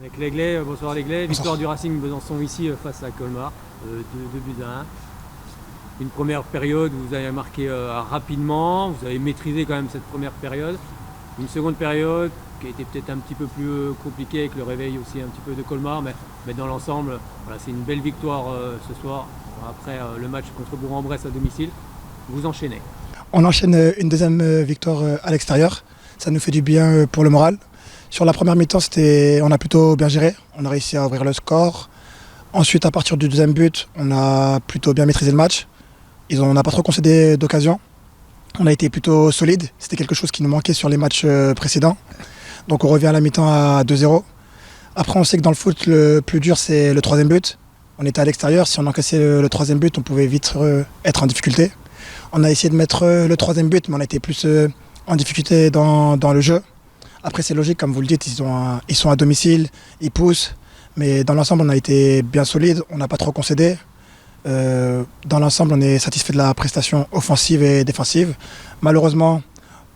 Avec l'Aiglay, bonsoir l'Aiglay, victoire du Racing Besançon ici face à Colmar, 2 buts à 1. Une première période, vous avez marqué rapidement, vous avez maîtrisé quand même cette première période. Une seconde période qui a été peut-être un petit peu plus compliquée avec le réveil aussi un petit peu de Colmar, mais dans l'ensemble, voilà, c'est une belle victoire ce soir. Après le match contre Bourg-en-Bresse à domicile, vous enchaînez. On enchaîne une deuxième victoire à l'extérieur, ça nous fait du bien pour le moral. Sur la première mi-temps, on a plutôt bien géré, on a réussi à ouvrir le score. Ensuite, à partir du deuxième but, on a plutôt bien maîtrisé le match. On n'a pas trop concédé d'occasion. On a été plutôt solide. C'était quelque chose qui nous manquait sur les matchs précédents. Donc on revient à la mi-temps à 2-0. Après, on sait que dans le foot, le plus dur, c'est le troisième but. On était à l'extérieur. Si on encaissait le troisième but, on pouvait vite être en difficulté. On a essayé de mettre le troisième but, mais on a été plus en difficulté dans le jeu. Après, c'est logique, comme vous le dites, ils sont à domicile, ils poussent. Mais dans l'ensemble, on a été bien solide. On n'a pas trop concédé. Dans l'ensemble, on est satisfait de la prestation offensive et défensive. Malheureusement,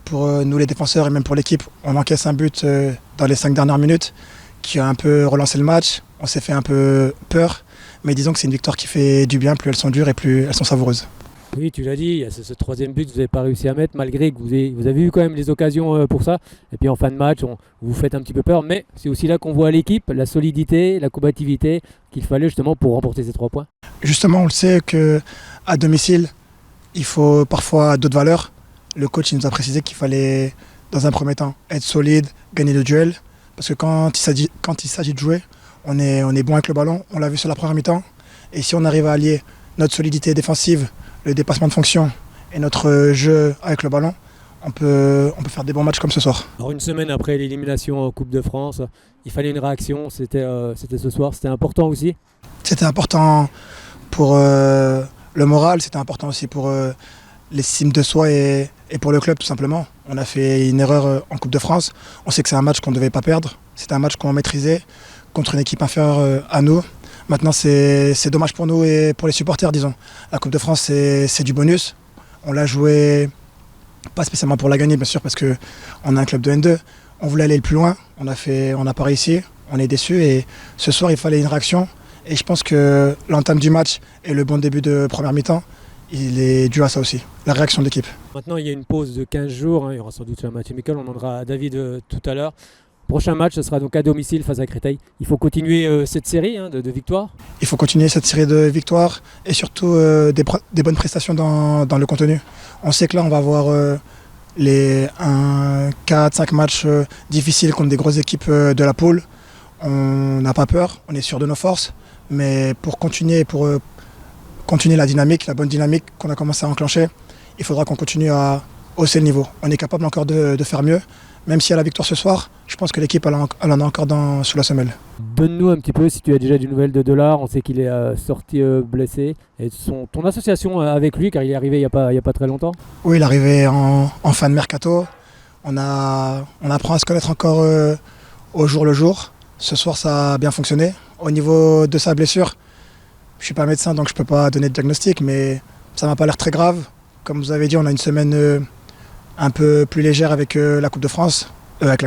pour nous les défenseurs et même pour l'équipe, on encaisse un but dans les 5 dernières minutes qui a un peu relancé le match. On s'est fait un peu peur, mais disons que c'est une victoire qui fait du bien, plus elles sont dures et plus elles sont savoureuses. Oui, tu l'as dit, il y a ce troisième but que vous n'avez pas réussi à mettre, malgré que vous avez eu quand même les occasions pour ça. Et puis en fin de match, vous vous faites un petit peu peur, mais c'est aussi là qu'on voit l'équipe, la solidité, la combativité qu'il fallait justement pour remporter ces 3 points. Justement, on le sait qu'à domicile, il faut parfois d'autres valeurs. Le coach il nous a précisé qu'il fallait, dans un premier temps, être solide, gagner le duel. Parce que quand il s'agit de jouer, on est bon avec le ballon. On l'a vu sur la première mi-temps. Et si on arrive à allier notre solidité défensive, le dépassement de fonction et notre jeu avec le ballon, on peut faire des bons matchs comme ce soir. Alors une semaine après l'élimination en Coupe de France, il fallait une réaction, c'était ce soir, c'était important aussi. C'était important pour le moral, c'était important aussi pour l'estime de soi et pour le club tout simplement. On a fait une erreur en Coupe de France, on sait que c'est un match qu'on ne devait pas perdre, c'était un match qu'on maîtrisait contre une équipe inférieure à nous. Maintenant, c'est dommage pour nous et pour les supporters, disons. La Coupe de France, c'est du bonus. On l'a joué, pas spécialement pour la gagner, bien sûr, parce qu'on a un club de N2. On voulait aller le plus loin, on n'a pas réussi, on est déçus. Et ce soir, il fallait une réaction. Et je pense que l'entame du match et le bon début de première mi-temps, il est dû à ça aussi, la réaction de l'équipe. Maintenant, il y a une pause de 15 jours, il y aura sans doute un match amical, on demandera à David tout à l'heure. Prochain match, ce sera donc à domicile face à Créteil. Il faut continuer cette série de victoires. Il faut continuer cette série de victoires et surtout des bonnes prestations dans le contenu. On sait que là, on va avoir les 4-5 matchs difficiles contre des grosses équipes de la poule. On n'a pas peur, on est sûr de nos forces. Mais pour continuer la dynamique, la bonne dynamique qu'on a commencé à enclencher, il faudra qu'on continue à hausser le niveau. On est capable encore de faire mieux. Même s'il y a la victoire ce soir, je pense que l'équipe elle en a encore sous la semelle. Donne-nous un petit peu si tu as déjà des nouvelles de Delard. On sait qu'il est sorti blessé. Et ton association avec lui, car il est arrivé il n'y a pas très longtemps. Oui, il est arrivé en fin de mercato. On apprend à se connaître encore au jour le jour. Ce soir, ça a bien fonctionné. Au niveau de sa blessure, je ne suis pas médecin, donc je ne peux pas donner de diagnostic, mais ça ne m'a pas l'air très grave. Comme vous avez dit, on a une semaine un peu plus légère avec la Coupe de France, avec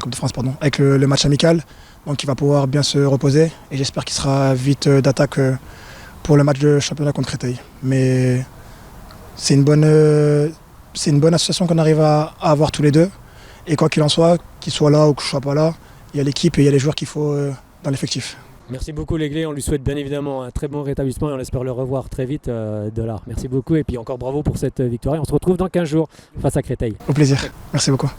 le match amical. Donc il va pouvoir bien se reposer et j'espère qu'il sera vite d'attaque pour le match de championnat contre Créteil. Mais c'est une bonne association qu'on arrive à avoir tous les deux. Et quoi qu'il en soit, qu'il soit là ou que je ne sois pas là, il y a l'équipe et il y a les joueurs qu'il faut dans l'effectif. Merci beaucoup l'Aiglay, on lui souhaite bien évidemment un très bon rétablissement et on espère le revoir très vite Delard. Merci beaucoup et puis encore bravo pour cette victoire et on se retrouve dans 15 jours face à Créteil. Au plaisir, merci beaucoup.